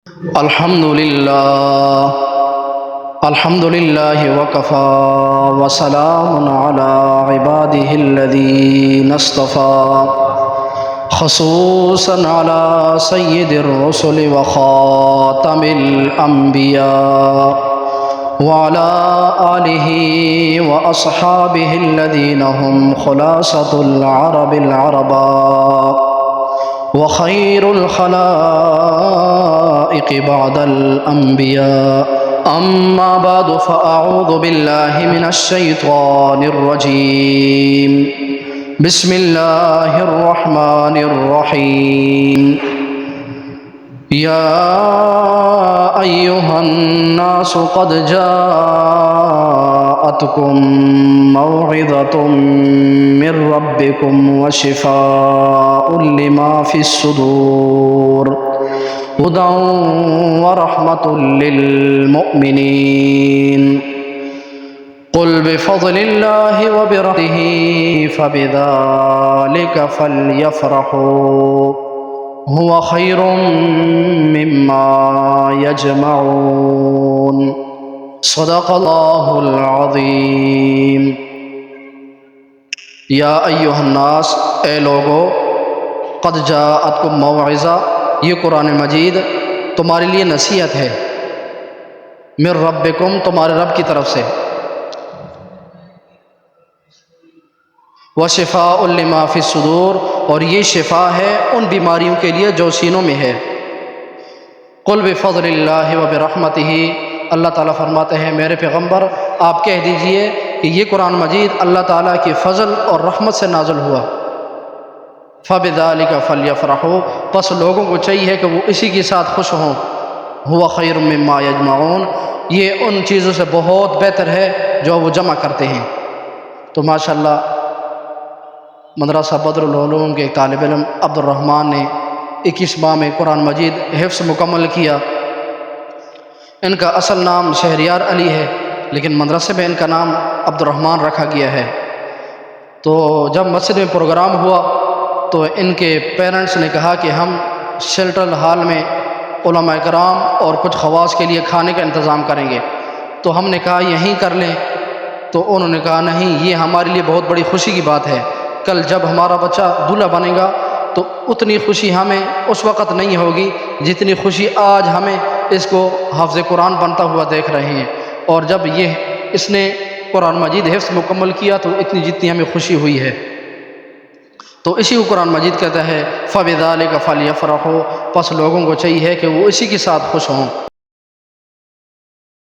الحمد للہ وکفا وسلام علی عبادہ الذین اصطفى خصوصا علی سید الرسل وخاتم الانبیاء وعلى آلہ واصحابہ الذین هم خلاصۃ العرب العرباء وخير الخلائق بعد الأنبياء أما بعد فأعوذ بالله من الشيطان الرجيم بسم الله الرحمن الرحيم يا أيها الناس قد جاءتكم موعظة من ربكم وشفاء لما في الصدور هدى ورحمة للمؤمنين قل بفضل الله وبرحمته فبذلك فليفرحوا هو خير مما يجمعون صدق الله العظيم۔ یا ایھا الناس، اے لوگو، قد جاءتکم موعظہ، یہ قرآن مجید تمہارے لیے نصیحت ہے، من ربکم، تمہارے رب کی طرف سے، وشفاء لما فی الصدور، اور یہ شفا ہے ان بیماریوں کے لیے جو سینوں میں ہے۔ قل بفضل اللہ وبرحمتہ، اللہ تعالیٰ فرماتے ہیں میرے پیغمبر آپ کہہ دیجئے کہ یہ قرآن مجید اللہ تعالیٰ کی فضل اور رحمت سے نازل ہوا۔ فَبِذَلِكَ فَلْيَفْرَحُوا، پس لوگوں کو چاہیے کہ وہ اسی کے ساتھ خوش ہوں۔ هُوَ خَيْرٌ مِّمَّا يَجْمَعُونَ، یہ ان چیزوں سے بہت بہتر ہے جو وہ جمع کرتے ہیں۔ تو ماشاءاللہ مدرسہ بدر العلوم کے طالب علم عبد الرحمن نے 21 ماہ میں قرآن مجید حفظ مکمل کیا۔ ان کا اصل نام شہریار علی ہے، لیکن مدرسے میں ان کا نام عبد الرحمن رکھا گیا ہے۔ تو جب مسجد میں پروگرام ہوا تو ان کے پیرنٹس نے کہا کہ ہم شیلٹر ہال میں علماء کرام اور کچھ خواص کے لیے کھانے کا انتظام کریں گے، تو ہم نے کہا یہیں کر لیں۔ تو انہوں نے کہا نہیں، یہ ہمارے لیے بہت بڑی خوشی کی بات ہے، کل جب ہمارا بچہ دولہا بنے گا تو اتنی خوشی ہمیں اس وقت نہیں ہوگی جتنی خوشی آج ہمیں اس کو حافظ قرآن بنتا ہوا دیکھ رہے ہیں، اور جب اس نے قرآن مجید حفظ مکمل کیا تو اتنی جتنی ہمیں خوشی ہوئی ہے۔ تو اسی کو قرآن مجید کہتا ہے فَبِذَلِكَ فَلْيَفْرَحُوا، پس لوگوں کو چاہیے کہ وہ اسی کے ساتھ خوش ہوں۔